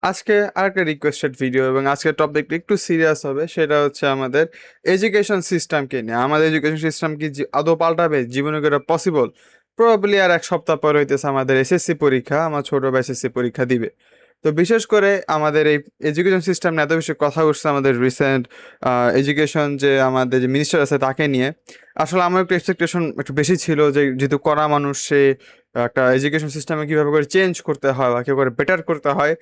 আজকে আরেকটা requested video এবং আজকের টপিকটা একটু সিরিয়াস হবে। সেটা হচ্ছে আমাদের এডুকেশন সিস্টেমকে নিয়ে। আমাদের এডুকেশন সিস্টেম কি আদৌ পাল্টাবে? জীবনে কি এটা পসিবল? প্রবাবলি আর এক সপ্তাহ পর হইতেছে আমাদের এসএসসি পরীক্ষা। আমার ছোট ভাই এসএসসি পরীক্ষা দিবে। তো বিশেষ করে আমাদের এই এডুকেশন সিস্টেম নিয়ে এত বেশি কথা উঠছে আমাদের রিসেন্ট এডুকেশন যে আমাদের যে মিনিস্টার আছে তাকে নিয়ে। আসলে আমার একটু এক্সপেকটেশন একটু বেশি ছিল যে যেহেতু কড়া মানুষ, সে একটা এডুকেশন সিস্টেমে কীভাবে করে চেঞ্জ করতে হয় বা কীভাবে করে বেটার করতে হয়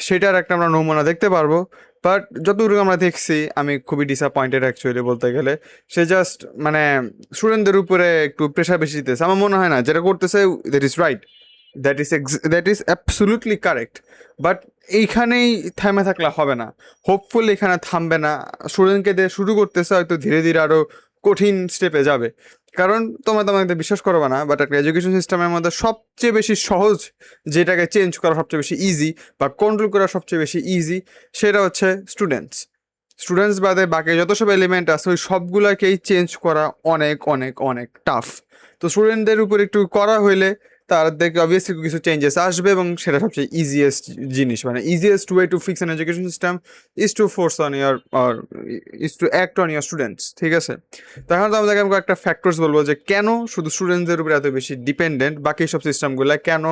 সেটার একটা আমরা নমুনা দেখতে পারবো। বাট যতটুকু আমরা দেখছি আমি খুবই ডিসঅ্যাপয়েন্টেড অ্যাকচুয়ালি বলতে গেলে। সে জাস্ট মানে স্টুডেন্টদের উপরে একটু প্রেশার বেশি দিতেছে। আমার মনে হয় না যেটা করতেছে that is right, that is absolutely correct. But এইখানেই থেমে থাকলে হবে না। হোপফুলি এখানে থামবে না। স্টুডেন্টকে দিয়ে শুরু করতেছে, হয়তো ধীরে ধীরে আরও কঠিন স্টেপে যাবে। কারণ তোমাকে বিশ্বাস করবে না, বাট একটা এডুকেশন সিস্টেমের মধ্যে সবচেয়ে বেশি সহজ যেটাকে চেঞ্জ করা সবচেয়ে বেশি ইজি বা কন্ট্রোল করা সবচেয়ে বেশি ইজি, সেটা হচ্ছে স্টুডেন্টস বাদে বাকি যত সব এলিমেন্ট আছে ওই সবগুলোকেই চেঞ্জ করা অনেক অনেক অনেক টাফ। তো স্টুডেন্টদের উপর একটু করা হইলে তাদেরকে অবভিয়াসলি কিছু চেঞ্জেস আসবে এবং সেটা সবচেয়ে ইজিয়েস্ট জিনিস, মানে easiest way to fix an education system is to force on your or is to act on your students. ঠিক আছে, তখন তো আমাদেরকে আমি একটা ফ্যাক্টরস বলবো যে কেন শুধু স্টুডেন্টদের উপরে এত বেশি ডিপেন্ডেন্ট, বাকি সব সিস্টেমগুলো কেন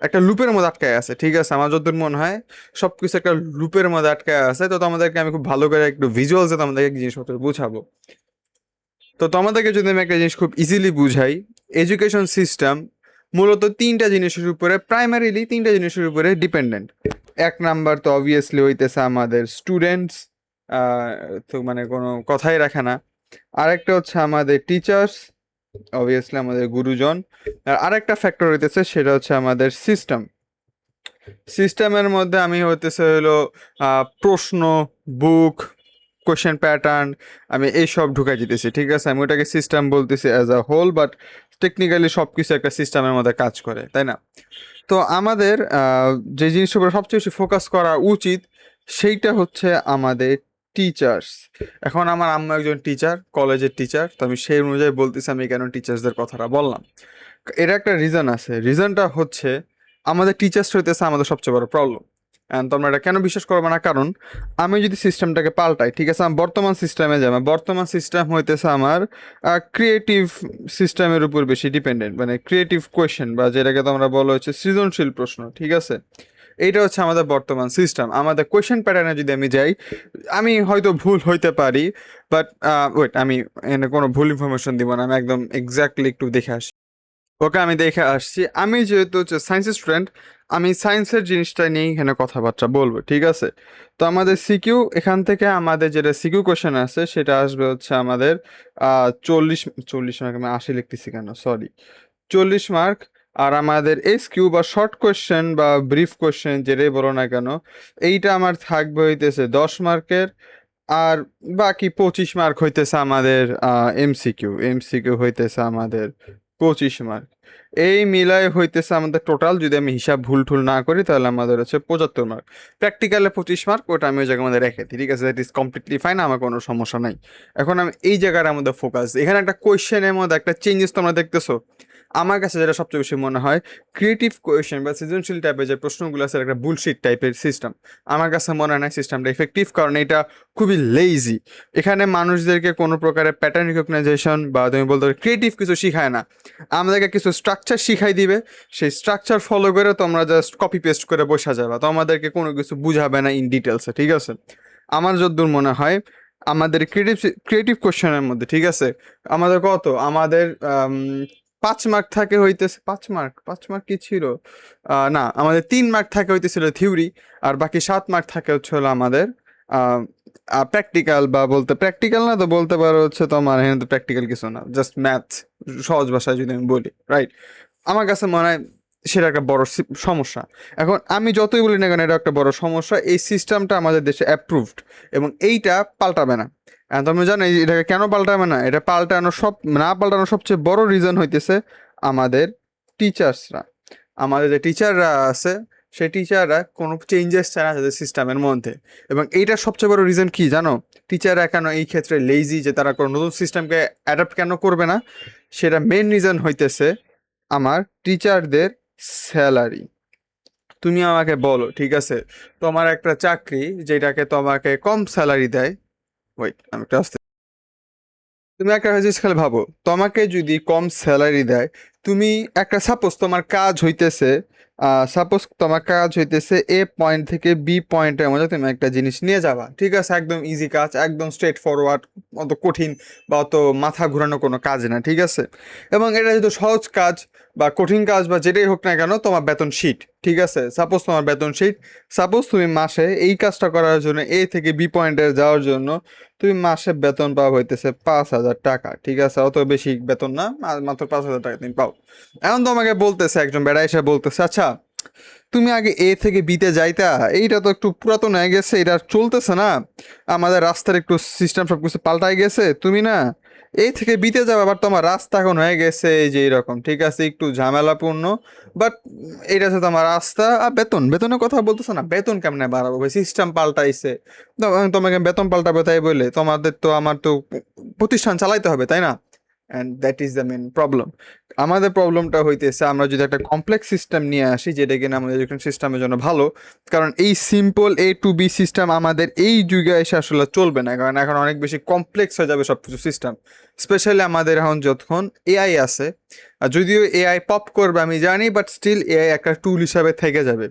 একটা লুপের মধ্যে আটকায় আছে। ঠিক আছে, আমার যতদূর মনে হয় সব কিছু একটা লুপের মধ্যে আটকায় আছে। তো তোমাদেরকে আমি খুব ভালো করে একটু ভিজুয়ালসে তোমাদেরকে জিনিসপত্র বুঝাবো। তো তোমাদেরকে যদি আমি একটা জিনিস খুব ইজিলি বুঝাই, এডুকেশন সিস্টেম মূলত প্রাইমারিলি তিনটা জিনিসের উপরে ডিপেন্ডেন্ট। এক নাম্বার তো অবভিয়াসলি হইতেছে আমাদের স্টুডেন্টস, তো মানে কোনো কথাই রাখে না। আরেকটা হচ্ছে আমাদের টিচার্স, অবভিয়াসলি আমাদের গুরুজন। আর আরেকটা ফ্যাক্টর হইতেছে সেটা হচ্ছে আমাদের সিস্টেমের মধ্যে আমি হইতেছে হলো প্রশ্ন, বুক, কোশ্চেন প্যাটার্ন, আমি এইসব ঢুকাই দিতেছি। ঠিক আছে, আমি ওটাকে সিস্টেম বলতেছি as a whole, but technically সব কিছু একটা সিস্টেমের মধ্যে কাজ করে, তাই না? তো আমাদের যে জিনিসটার উপরে সবচেয়ে বেশি ফোকাস করা উচিত সেইটা হচ্ছে আমাদের টিচার্স। এখন আমার আম্মা একজন টিচার, কলেজের টিচার, তো আমি সেই অনুযায়ী বলতেছি আমি কেন টিচার্সদের কথাটা বললাম। এর একটা রিজন আছে। রিজনটা হচ্ছে আমাদের টিচার্স হইতেছে আমাদের সবচেয়ে বড় প্রবলেম। অ্যান্ড তোমরা এটা কেন বিশ্বাস করবে না, কারণ আমি যদি সিস্টেমটাকে পাল্টাই, ঠিক আছে, আমি বর্তমান সিস্টেমে যাই। বর্তমান সিস্টেম হইতেছে আমার ক্রিয়েটিভ সিস্টেমের উপর বেশি ডিপেন্ডেন্ট, মানে ক্রিয়েটিভ কোয়েশ্চেন বা যেটাকে তোমরা বলো হচ্ছে সৃজনশীল প্রশ্ন। ঠিক আছে, এইটা হচ্ছে আমাদের বর্তমান সিস্টেম। আমাদের কোয়েশ্চেন প্যাটার্নে যদি আমি যাই, আমি হয়তো ভুল হইতে পারি, বাট ওয়েট, আমি এনে কোনো ভুল ইনফরমেশন দিব না, আমি একদম এক্স্যাক্টলি একটু দেখে আসি। ওকে, আমি দেখে আসছি। আমি যেহেতু হচ্ছে সায়েন্সের স্টুডেন্ট, আমি সায়েন্সের জিনিসটা নিয়েই এখানে কথাবার্তা বলবো। ঠিক আছে, তো আমাদের সিকিউ, এখান থেকে আমাদের যেটা সিকিউ কোশ্চেন আছে সেটা আসবে হচ্ছে আমাদের 40 মার্ক। আমি 80 লিখতেছি কেন, সরি, 40 মার্ক। আর আমাদের কিউ বা শর্ট কোয়েশ্চেন বা ব্রিফ কোয়েশ্চেন যেটাই বলো না কেন, এইটা আমার থাকবে হইতেছে 10 মার্কের। আর বাকি 25 মার্ক হইতেছে আমাদের এমসিকিউ হইতেছে আমাদের 25 মার্ক। এই মিলায় হইতেছে আমাদের টোটাল, যদি আমি হিসাব ভুল টুল না করি তাহলে আমাদের হচ্ছে 75 মার্ক। প্র্যাকটিক্যালে 25 মার্ক, ওটা আমি ওই জায়গার মধ্যে রেখে দিই। ঠিক আছে, দ্যাট ইজ কমপ্লিটলি ফাইন, আমার কোনো সমস্যা নাই। এখন আমি এই জায়গার মধ্যে ফোকাস, এখানে একটা কোয়েশ্চেনের মধ্যে একটা চেঞ্জেস তোমরা দেখতেছো। আমার কাছে যেটা সবচেয়ে বেশি মনে হয়, ক্রিয়েটিভ কোয়েশ্চেন বা সৃজনশীল টাইপের যে প্রশ্নগুলো আছে একটা বুলশিট টাইপের সিস্টেম। আমার কাছে মনে হয় না সিস্টেমটা এফেক্টিভ, কারণ এটা খুবই লেইজি। এখানে মানুষদেরকে কোনো প্রকারের প্যাটার্ন রিকগনাইজেশন বা তুমি বলতে পারো ক্রিয়েটিভ কিছু শিখায় না। আমাদেরকে কিছু স্ট্রাকচার শিখাই দিবে, সেই স্ট্রাকচার ফলো করে তোমরা জাস্ট কপি পেস্ট করে বসা যাবে, তো আমাদেরকে কোনো কিছু বুঝাবে না ইন ডিটেলসে। ঠিক আছে, আমার যতদূর মনে হয় আমাদের ক্রিয়েটিভ কোশ্চেনের মধ্যে, ঠিক আছে, আমাদের কত, আমাদের 5 মার্ক থাকে হইতেছে, 5 মার্ক কি ছিল, না, আমাদের 3 মার্ক থাকে হইতেছিল থিওরি। আর বাকি 7 মার্ক থাকে হচ্ছে হলো আমাদের প্র্যাকটিক্যাল, বা বলতে প্র্যাকটিক্যাল না, তো বলতে পারো হচ্ছে তোমার এখানে তো প্র্যাকটিক্যাল কিছু না, জাস্ট ম্যাথ, সহজ ভাষায় যদি আমি বলি, রাইট? আমার কাছে মনে হয় সেটা একটা বড় সমস্যা। এখন আমি যতই বলি না কেন, এটা একটা বড় সমস্যা। এই সিস্টেমটা আমাদের দেশে অ্যাপ্রুভড এবং এইটা পাল্টাবে না। তুমি জানো এটাকে কেন পাল্টাবে না? এটা পাল্টানোর সবচেয়ে বড় রিজন হইতেছে আমাদের টিচার্সরা। আমাদের যে টিচাররা আছে, সেই টিচাররা কোনো চেঞ্জেস চায় না তাদের সিস্টেমের মধ্যে। এবং এইটার সবচেয়ে বড় রিজন কি জানো? টিচাররা কেন এই ক্ষেত্রে লেজি যে তারা কোনো নতুন সিস্টেমকে অ্যাডাপ্ট কেন করবে না? সেটা মেন রিজন হইতেছে আমার টিচারদের স্যালারি। তুমি আমাকে বলো, ঠিক আছে, তোমার একটা চাকরি যেটাকে তোমাকে কম স্যালারি দেয়। ওয়েট, আমি একটু আসতে, তুমি একটা জিনিস খেলে ভাবো, তোমাকে যদি কম স্যালারি দেয়, তুমি একটা সাপোজ তোমার কাজ হইতেছে, এ পয়েন্ট থেকে বি পয়েন্টের মধ্যে তুমি একটা জিনিস নিয়ে যাবা, ঠিক আছে, একদম ইজি কাজ, একদম স্ট্রেট ফরওয়ার্ড, অত কঠিন বা অত মাথা ঘোরানো কোনো কাজ না, ঠিক আছে। এবং এটা যেহেতু সহজ কাজ বা কঠিন কাজ বা যেটাই হোক না কেন, তোমার বেতন শিট, ঠিক আছে, সাপোজ তোমার বেতন শিট, সাপোজ তুমি মাসে এই কাজটা করার জন্য, এ থেকে বি পয়েন্টে যাওয়ার জন্য তুমি মাসে বেতন পাও হইতেছে 5,000 টাকা, ঠিক আছে, অত বেশি বেতন না, মাত্র 5,000 টাকা তুমি পাও। এখন তোমাকে বলতেছে একজন বেড়া এসে বলতেছে, আচ্ছা তুমি আগে এ থেকে বিতে যাইতা, এইটা তো একটু পুরাতন হয়ে গেছে, এটা আর চলতেছে না, আমাদের রাস্তার একটু সিস্টেম সব কিছু পাল্টাই গেছে, তুমি না এই থেকে বিতে যাবে, আবার তোমার রাস্তা এখন হয়ে গেছে এই যে এরকম, ঠিক আছে, একটু ঝামেলাপূর্ণ, বাট এটা হচ্ছে তোমার রাস্তা। আর বেতনের কথা বলতেছে না, বেতন কেমনে বাড়াবো ভাই, সিস্টেম পাল্টাইছে, তোমাকে বেতন পাল্টাবে তাই বলে তোমাদের তো আমার তো প্রতিষ্ঠান চালাইতে হবে, তাই না? And that is the main problem. আমাদের প্রবলেমটা হইতেছে আমরা যদি একটা কমপ্লেক্স সিস্টেম নিয়ে আসি, যেটা কিনা আমাদের এডুকেশন সিস্টেমের জন্য ভালো, কারণ এই সিম্পল এ টু বি সিস্টেম আমাদের এই যুগে এসে আসলে চলবে না, কারণ এখন অনেক বেশি কমপ্লেক্স হয়ে যাবে সব কিছু সিস্টেম, স্পেশালি আমাদের এখন যখন এআই আছে। আর যদিও এআই পপ করবে আমি জানি, বাট স্টিল এআই একটা টুল হিসাবে থেকে যাবে।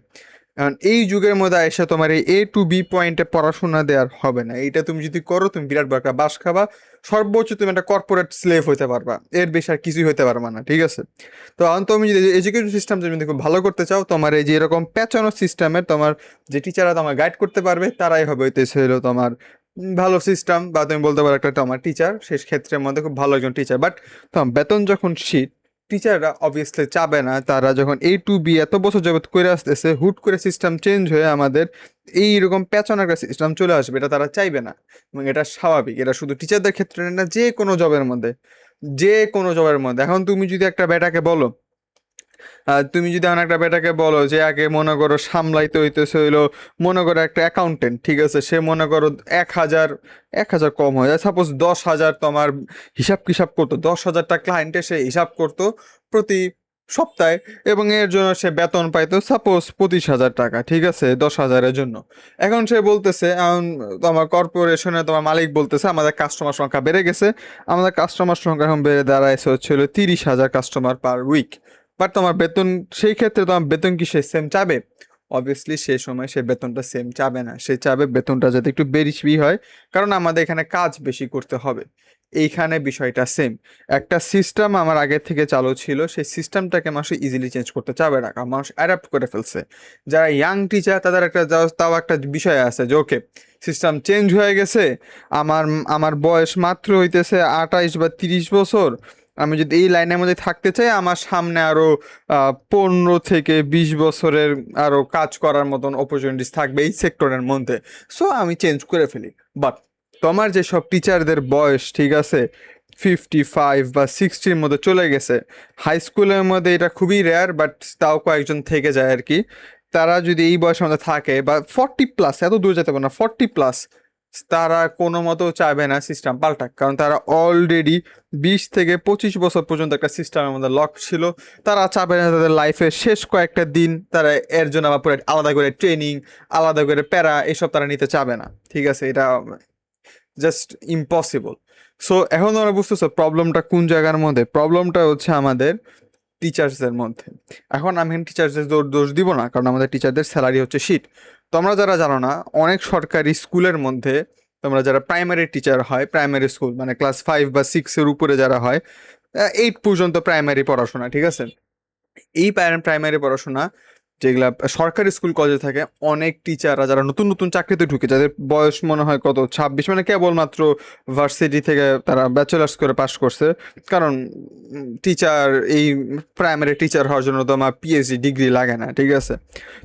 কারণ এই যুগের মধ্যে এসে তোমার এই এ টু বি পয়েন্টে পড়াশোনা দেওয়ার হবে না, এইটা তুমি যদি করো তুমি বিরাট বড় একটা বাস খাবা, সর্বোচ্চ তুমি একটা কর্পোরেট স্লেভ হইতে পারবা, এর বেশি আর কিছুই হইতে পারবা না, ঠিক আছে। তো এখন তুমি যদি এডুকেশন সিস্টেম যদি খুব ভালো করতে চাও, তোমার এই যে এরকম প্যাচানো সিস্টেমের তোমার যে টিচাররা তোমার গাইড করতে পারবে, তারাই হবে হইতেছে হলো তোমার ভালো সিস্টেম, বা তুমি বলতে পারো একটা তোমার টিচার, সেই ক্ষেত্রের মধ্যে খুব ভালো একজন টিচার। বাট তোমার বেতন যখন শীত, টিচাররা অবভিয়াসলি চাবে না, তারা যখন এ টু বি এত বছর যাবত করে আসতেছে, হুট করে সিস্টেম চেঞ্জ হয়ে আমাদের এইরকম প্যাচানো একটা সিস্টেম চলে আসবে, এটা তারা চাইবে না। এবং এটা স্বাভাবিক, এটা শুধু টিচারদের ক্ষেত্রে না, যে কোনো জবের মধ্যে, যে কোনো জবের মধ্যে। এখন তুমি যদি একটা বেটাকে বলো, তুমি যদি এমন একটা বেটাকে বলো যে আগে মনে করো সামলাইতে হইতেছে হইলো, মনে করো একটা অ্যাকাউন্টেন্ট, ঠিক আছে, সে মনে করো 1,000, 1,000 কম হয়ে যায়, সাপোজ 10,000 তোমার হিসাব করতো, 10,000টা ক্লায়েন্টে সে হিসাব করতো প্রতি সপ্তাহে, এবং এর জন্য সে বেতন পাইতো সাপোজ 25,000 টাকা, ঠিক আছে, 10,000-এর জন্য। এখন সে বলতেছে, এখন তোমার কর্পোরেশনে তোমার মালিক বলতেছে আমাদের কাস্টমার সংখ্যা বেড়ে গেছে, আমাদের কাস্টমার সংখ্যা এখন বেড়ে দাঁড়াইছে হচ্ছে 30,000 কাস্টমার পার উইক, বাট তোমার বেতন, সেই ক্ষেত্রে তোমার বেতন কি সে সেম চাবে? অবভিয়াসলি সেই সময় সে বেতনটা সেম চাবে না, সে চাবে বেতনটা যাতে একটু বেশি হয়, কারণ আমাদের এখানে কাজ বেশি করতে হবে। এইখানে বিষয়টা সেম, একটা সিস্টেম আমার আগে থেকে চালু ছিল, সেই সিস্টেমটাকে মানুষ ইজিলি চেঞ্জ করতে চাবে না, কারণ মানুষ অ্যাডাপ্ট করে ফেলছে। যারা ইয়াং টিচার তাদের একটা তাও একটা বিষয় আছে যে ওকে, সিস্টেম চেঞ্জ হয়ে গেছে, আমার আমার বয়স মাত্র হইতেছে 28 বা 30 বছর, আমি যদি এই লাইনের মধ্যে থাকতে চাই, আমার সামনে আরো 15 থেকে 20 বছরের আরো কাজ করার মতন অপরচুনিটিস থাকবে এই সেক্টরের মধ্যে, সো আমি চেঞ্জ করে ফেলি। বাট তোমার যে সব টিচারদের বয়স, ঠিক আছে, 55 বা 60-র মধ্যে চলে গেছে, হাই স্কুলের মধ্যে এটা খুবই রেয়ার, বাট তাও কয়েকজন থেকে যায় আর কি, তারা যদি এই বয়সের মধ্যে থাকে বা 40+, এত দূর যেতে পারে না, 40+, তারা কোনো মতো চাইবে না সিস্টেম পাল্টাক, কারণ তারা অলরেডি 20 থেকে 25 বছর পর্যন্ত একটা সিস্টেমের মধ্যে লক ছিল। তারা চাবে না তাদের লাইফের শেষ কয়েকটা দিন তারা এর জন্য আবার পুরো আলাদা করে ট্রেনিং, আলাদা করে প্যারা, এসব তারা নিতে চাবে না, ঠিক আছে, এটা জাস্ট ইম্পসিবল। সো এখন তোমরা বুঝতেছো প্রবলেমটা কোন জায়গার মধ্যে, প্রবলেমটা হচ্ছে আমাদের টিচার্সদের মধ্যে। এখন আমি টিচার্সদের দোষ দিব না, কারণ আমাদের টিচারদের স্যালারি হচ্ছে শিট। তোমরা যারা জানো না, অনেক সরকারি স্কুলের মধ্যে তোমরা যারা প্রাইমারি টিচার হয়, প্রাইমারি স্কুল মানে ক্লাস 5 বা 6-এর উপরে যারা হয়, 8 পর্যন্ত প্রাইমারি পড়াশোনা, ঠিক আছে, এই প্রাইমারি পড়াশোনা যেগুলা সরকারি স্কুল কলেজে থাকে, অনেক টিচাররা যারা নতুন নতুন চাকরিতে ঢুকে, যাদের বয়স মনে হয় কত 26, মানে কেবলমাত্র ভার্সিটি থেকে তারা ব্যাচেলার্স করে পাশ করছে, কারণ টিচার, এই প্রাইমারি টিচার হওয়ার জন্য তো আমার পিএইচডি ডিগ্রি লাগে না, ঠিক আছে।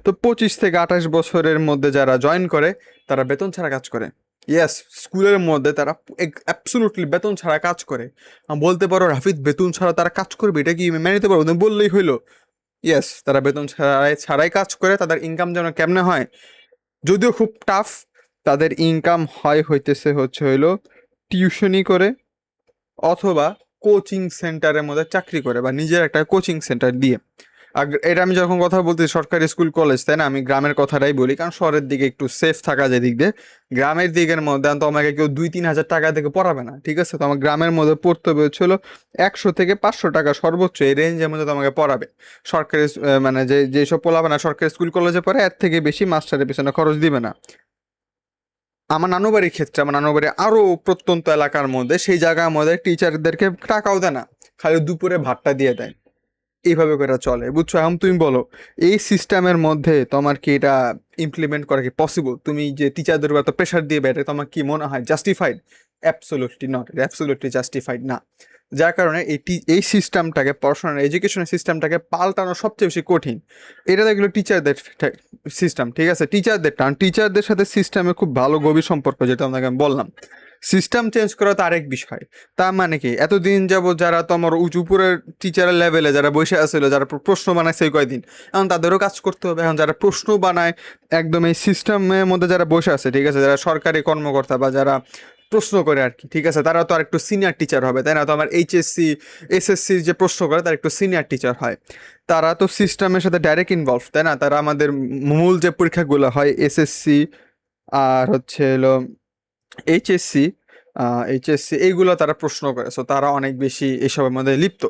তো 25 থেকে 28 বছরের মধ্যে যারা জয়েন করে, তারা বেতন ছাড়া কাজ করে। ইয়েস, স্কুলের মধ্যে তারা অ্যাবসলুটলি বেতন ছাড়া কাজ করে। বলতে পারো রাফিদ বেতন ছাড়া তারা কাজ করবে, এটা কি মেনে নিতে পারবো? তুমি বললেই হইলো। ইয়েস, তারা বেতন ছাড়াই ছাড়াই কাজ করে, তাদের ইনকাম যেন কেমনে হয়, যদিও খুব টাফ, তাদের ইনকাম হইতেছে হচ্ছে হইলো টিউশনি করে, অথবা কোচিং সেন্টারের মধ্যে চাকরি করে, বা নিজের একটা কোচিং সেন্টার দিয়ে। আর এটা আমি যখন কথা বলতে সরকারি স্কুল কলেজ, তাই না, আমি গ্রামের কথাটাই বলি, কারণ শহরের দিকে একটু সেফ থাকা যায় দিক দিয়ে। গ্রামের দিকের মধ্যে তো আমাকে কেউ 2-3 হাজার টাকা থেকে পড়াবে না, ঠিক আছে? তো আমার গ্রামের মধ্যে পড়তে হবে হচ্ছিল 100 থেকে 500 টাকা সর্বোচ্চ, এই রেঞ্জের মধ্যে তোমাকে পড়াবে সরকারি মানে যেসব পোলাবে না সরকারি স্কুল কলেজে পড়ে, এর থেকে বেশি মাস্টারের পিছনে খরচ দিবে না। আমার নানু বাড়ির ক্ষেত্রে, আমার নানু বাড়ি আরো প্রত্যন্ত এলাকার মধ্যে, সেই জায়গার মধ্যে টিচারদেরকে টাকাও দেয় না, খালি দুপুরে ভাতটা দিয়ে দেয়। এইভাবে করে চলে, বুঝছো? এখন তুমি বলো, এই সিস্টেমের মধ্যে তোমার কি এটা ইমপ্লিমেন্ট করা কি পসিবল? তুমি যে টিচারদের উপর এত প্রেশার দিবে, এটা তোমার কি মনে হয় justified? Absolutely not, absolutely justified না। যার কারণে এই সিস্টেমটাকে, পড়াশোনার এডুকেশনের সিস্টেমটাকে পাল্টানো সবচেয়ে বেশি কঠিন। এটা দেখলো টিচারদের সিস্টেম, ঠিক আছে, টিচারদের টান, টিচারদের সাথে সিস্টেমের খুব ভালো গভীর সম্পর্ক, যেটা আপনাকে আমি বললাম। সিস্টেম চেঞ্জ করা তো আরেক বিষয়। তার মানে কি, এতদিন যাব যারা তোমার উঁচু উপরের টিচারের লেভেলে যারা বসে আসছিল, যারা প্রশ্ন বানায় সেই কয়দিন, এখন তাদেরও কাজ করতে হবে। এখন যারা প্রশ্ন বানায় একদম এই সিস্টেমের মধ্যে যারা বসে আছে, ঠিক আছে, যারা সরকারি কর্মকর্তা বা যারা প্রশ্ন করে আর কি, ঠিক আছে, তারা তো আর একটু সিনিয়র টিচার হবে, তাই না? তো আমার এইচএসসি এসএসসি যে প্রশ্ন করে তারা একটু সিনিয়র টিচার হয়, তারা তো সিস্টেমের সাথে ডাইরেক্ট ইনভলভ, তাই না? তারা আমাদের মূল যে পরীক্ষাগুলো হয় এসএসসি আর হচ্ছে হলো এইচএসসি, এইচএসসি এইগুলো তারা প্রশ্ন করে, সো তারা অনেক বেশি এসবের মধ্যে লিপ্ত।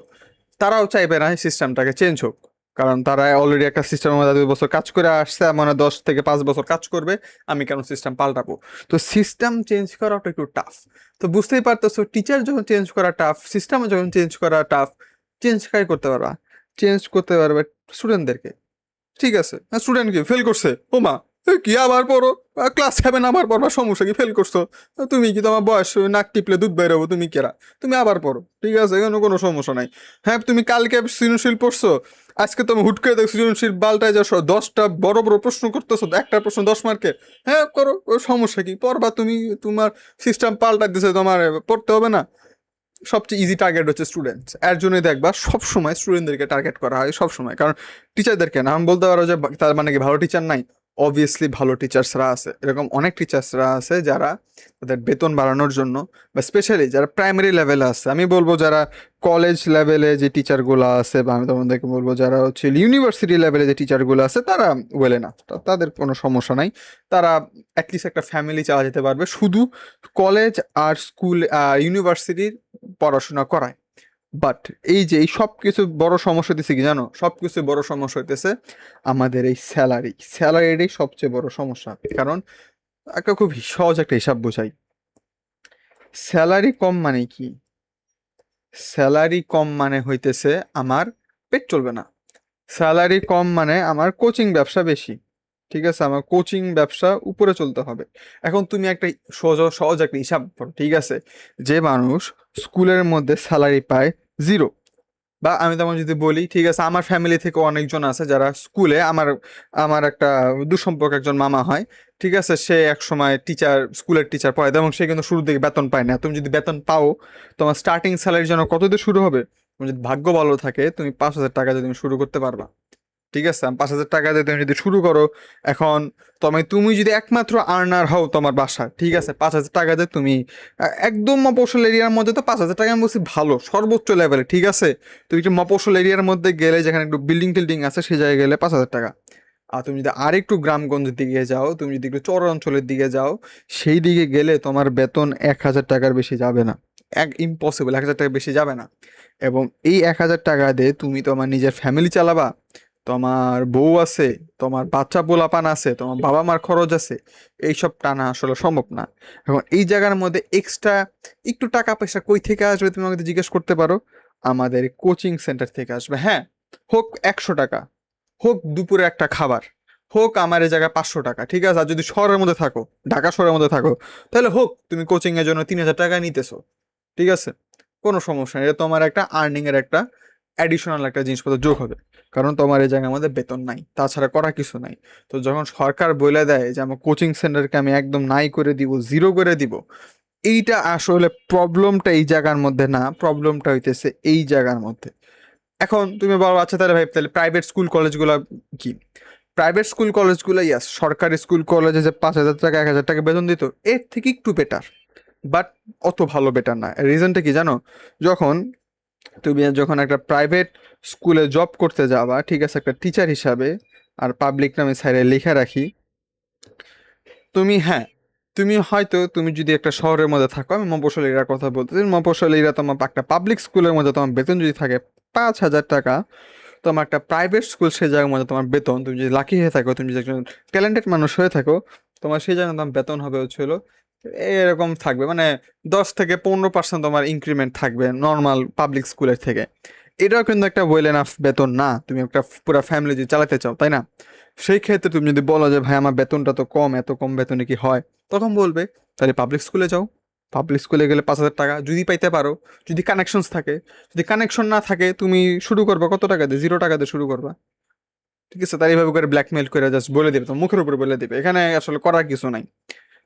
তারাও চাইবে না সিস্টেমটাকে চেঞ্জ হোক, কারণ তারা অলরেডি একটা সিস্টেমের মধ্যে 2 বছর কাজ করে আসছে, মানে 10 থেকে 5 বছর কাজ করবে, আমি কেন সিস্টেম পাল্টাবো? তো সিস্টেম চেঞ্জ করাটা একটু টাফ। তো বুঝতেই পারতেছো, টিচার যখন চেঞ্জ করা টাফ, সিস্টেমে যখন চেঞ্জ করা টাফ, চেঞ্জ কাই করতে পারবা? চেঞ্জ করতে পারবে স্টুডেন্টদেরকে, ঠিক আছে? স্টুডেন্ট কি ফেল করছে, ও মা, কি আবার পড়ো, ক্লাস 7 আবার পড়বা, সমস্যা কি? ফেল করছো তুমি কি, তোমার বয়স নাক টিপলে দুধ বের হবো, তুমি কেরা, তুমি আবার পড়ো, ঠিক আছে, এখানে কোনো সমস্যা নাই। হ্যাঁ, তুমি কালকে সৃজনশীল পড়ছো, আজকে তুমি হুট করে দেখো সৃজনশীল বালটায় যাও, 10টা বড় বড় প্রশ্ন করতেছো, একটা প্রশ্ন 10 মার্কের, হ্যাঁ করো, সমস্যা কি? পড়বা তুমি, তোমার সিস্টেম পাল্টা দিছে, তোমার পড়তে হবে না? সবচেয়ে ইজি টার্গেট হচ্ছে স্টুডেন্টস, এর জন্যই দেখবা সবসময় স্টুডেন্টদেরকে টার্গেট করা হয় সবসময়। কারণ টিচারদেরকে না, আমি বলতে পারো যে তার মানে কি ভালো টিচার নাই? অবভিয়াসলি ভালো টিচার্সরা আছে, এরকম অনেক টিচার্সরা আছে যারা তাদের বেতন বাড়ানোর জন্য, বা স্পেশালি যারা প্রাইমারি লেভেলে আছে, আমি বলবো যারা কলেজ লেভেলে যে টিচারগুলো আছে, বা আমি তোমাদেরকে বলবো যারা হচ্ছে ইউনিভার্সিটি লেভেলে যে টিচারগুলো আছে, তারা ওয়েল এনাফ, তাদের কোনো সমস্যা নাই। তারা অ্যাটলিস্ট একটা ফ্যামিলি চালা যেতে পারবে শুধু কলেজ আর স্কুল ইউনিভার্সিটির পড়াশোনা করায়। বাট এই যে এই সব কিছু বড় সমস্যা হইতেছে কি জানো? সব কিছু বড় সমস্যা হইতেছে আমাদের এই স্যালারিটাই সবচেয়ে বড় সমস্যা। কারণ একটা খুব সহজ একটা হিসাব বোঝাই, স্যালারি কম মানে কি? স্যালারি কম মানে হইতেছে আমার পেট চলবে না। স্যালারি কম মানে আমার কোচিং ব্যবসা বেশি, ঠিক আছে, আমার কোচিং ব্যবসা উপরে চলতে হবে। এখন তুমি একটা সহজ সহজ একটা হিসাব করো, ঠিক আছে, যে মানুষ স্কুলের মধ্যে স্যালারি পায় 0, বা আমি তেমন যদি বলি, ঠিক আছে, আমার ফ্যামিলি থেকে অনেকজন আছে যারা স্কুলে, আমার আমার একটা দুঃসম্পর্ক একজন মামা হয়, ঠিক আছে, সে এক সময় টিচার, স্কুলের টিচার পড়ায়, এবং সে কিন্তু শুরুর দিকে বেতন পায় না। তুমি যদি বেতন পাও, তোমার স্টার্টিং স্যালারি যেন কত দিয়ে শুরু হবে? তুমি যদি ভাগ্য ভালো থাকে, তুমি 5,000 টাকা দিয়ে তুমি শুরু করতে পারবা, ঠিক আছে? 5,000 টাকা দিয়ে তুমি যদি শুরু করো, এখন তুমি যদি একমাত্র আর্নার হও তোমার বাসা, ঠিক আছে, 5,000 টাকা দিয়ে তুমি একদম মফস্বল এরিয়ার মধ্যে, তো 5,000 টাকা আমি বলছি ভালো সর্বোচ্চ লেভেলে, ঠিক আছে, তুমি একটু মফস্বল এরিয়ার মধ্যে গেলে, যেখানে একটু বিল্ডিং টিল্ডিং আছে, সেই জায়গায় গেলে 5,000 টাকা। আর তুমি যদি আর একটু গ্রামগঞ্জের দিকে যাও, তুমি যদি একটু চর অঞ্চলের দিকে যাও, সেই দিকে গেলে তোমার বেতন 1,000 টাকার বেশি যাবে না। ইম্পসিবল, 1,000 টাকা বেশি যাবে না। এবং এই 1,000 টাকা দিয়ে তুমি তোমার নিজের ফ্যামিলি চালাবা, তোমার বউ আছে, তোমার বাচ্চা পোলাপান আছে, তোমার বাবা মার খরচ আছে, এইসব টানা আসলে সম্ভব না। এখন এই জায়গার মধ্যে এক্সট্রা একটু টাকা পয়সা কই থেকে আসবে তুমি আমাকে জিজ্ঞেস করতে পারো? আমাদের কোচিং সেন্টার থেকে আসবে। হ্যাঁ, হোক 100 টাকা, হোক দুপুরে একটা খাবার, হোক আমার এই জায়গায় 500 টাকা, ঠিক আছে। আর যদি শহরের মধ্যে থাকো, ঢাকা শহরের মধ্যে থাকো, তাহলে হোক তুমি কোচিং এর জন্য 3,000 টাকা নিতেছো, ঠিক আছে, কোনো সমস্যা নেই, এটা তোমার একটা আর্নিং এর একটা অ্যাডিশনাল একটা জিনিসপত্র যোগ হবে। কারণ তোমার এই জায়গায় আমাদের বেতন নাই, তাছাড়া করা কিছু নাই। তো যখন সরকার বলে দেয় যে আমার কোচিং সেন্টারকে আমি একদম নাই করে দিব, 0 করে দিব, এইটা আসলে প্রবলেমটা এই জায়গার মধ্যে না, প্রবলেমটা হইতেছে এই জায়গার মধ্যে। এখন তুমি বলো, আচ্ছা তাহলে ভাই, তাহলে প্রাইভেট স্কুল কলেজগুলো কি? প্রাইভেট স্কুল কলেজগুলো, ইয়াস, সরকারি স্কুল কলেজে যে 5,000 টাকা 1,000 টাকা বেতন দিত, এর থেকে একটু বেটার, বাট অত ভালো বেটার না। রিজনটা কি জানো? যখন তুমি যখন একটা প্রাইভেট স্কুলে জব করতে যাবা, ঠিক আছে, একটা টিচার হিসাবে, আর পাবলিক নামে সাইডে লেখা রাখি, তুমি হ্যাঁ, তুমি হয়তো তুমি যদি একটা শহরের মধ্যে থাকো, আমি মফস্বল এরিয়ার কথা বলতেছি, মফস্বল এরিয়া তোমার একটা পাবলিক স্কুলের মধ্যে তোমার বেতন যদি থাকে 5,000 টাকা, তোমার একটা প্রাইভেট স্কুল সেই জায়গার মধ্যে তোমার বেতন, তুমি যদি লাকি হয়ে থাকো, তুমি যদি একজন ট্যালেন্টেড মানুষ হয়ে থাকো, তোমার সেই জায়গায় তোমার বেতন হবে হচ্ছিল এরকম থাকবে, মানে 10 থেকে 15% তোমার ইনক্রিমেন্ট থাকবে নর্মাল পাবলিক স্কুলের থেকে। এটাও কিন্তু একটা ওয়েল এনাফ বেতন না, তুমি একটা পুরো ফ্যামিলি যদি চালাতে চাও, তাই না? সেই ক্ষেত্রে তুমি যদি বলো যে ভাই আমার বেতনটা তো কম, এত কম বেতনে কি হয়, তখন বলবে তাহলে পাবলিক স্কুলে যাও। পাবলিক স্কুলে গেলে 5,000 টাকা যদি পাইতে পারো, যদি কানেকশনস থাকে। যদি কানেকশন না থাকে, তুমি শুরু করবা কত টাকা দিয়ে? 0 টাকা দিয়ে শুরু করবা। ঠিক আছে, তার এইভাবে করে ব্ল্যাকমেল করে জাস্ট বলে দেবে, তো মুখের উপরে বলে দেবে, এখানে আসলে করার কিছু নাই।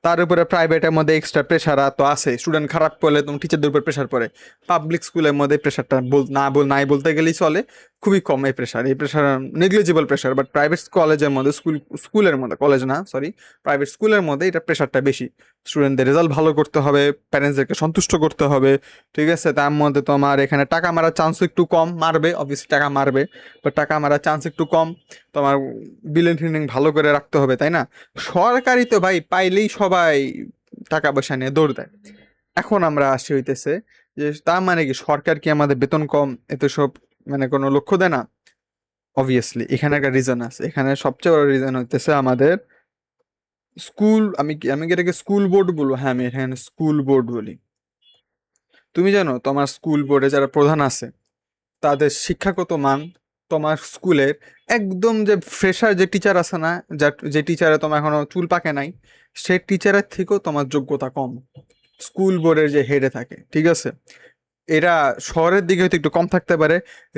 তার উপরে প্রাইভেটের মধ্যে এক্সট্রা প্রেশার তো আছে, স্টুডেন্ট খারাপ করলে তুমি টিচারদের উপর প্রেশার পড়ে। পাবলিক স্কুলের মধ্যে প্রেশারটা নাই বলতে গেলেই চলে, খুবই কম এই pressure negligible pressure. But private কলেজের মধ্যে স্কুলের মধ্যে, কলেজ না সরি, প্রাইভেট স্কুলের মধ্যে এটা প্রেশারটা বেশি। স্টুডেন্টদের রেজাল্ট ভালো করতে হবে, প্যারেন্টসদেরকে সন্তুষ্ট করতে হবে, ঠিক আছে। তার মধ্যে তোমার এখানে টাকা মারার চান্স একটু কম, মারবে অবভিয়াসলি টাকা মারবে, বাট টাকা মারার চান্স একটু কম। তোমার বিলিং ফিলিং ভালো করে রাখতে হবে, তাই না? সরকারি তো ভাই পাইলেই সবাই টাকা পয়সা নিয়ে দৌড় দেয়। এখন আমরা আসি হইতেছে যে তার মানে কি সরকার কি আমাদের বেতন কম এতে সব মানে কোনো লক্ষ্য দেয় না? অবভিয়াসলি এখানে একটা রিজন আছে, এখানে সবচেয়ে বড় রিজন হইতেছে আমাদের স্কুল। আমি কি এটাকে স্কুল বোর্ড বলবো? হ্যাঁ, আমি এখানে স্কুল বোর্ড বলি। তুমি জানো তোমার স্কুল বোর্ডে যারা প্রধান আছে তাদের শিক্ষাগত মান তোমার স্কুলের একদম যে ফ্রেশার যে টিচার আছে না, যে টিচারে তোমার এখনো চুল পাকে নাই, সেই টিচারের থেকেও তোমার যোগ্যতা কম স্কুল বোর্ডের যে হেডে থাকে, ঠিক আছে। এরা শহরের দিকে হয়তো একটু কম থাকতে পারে,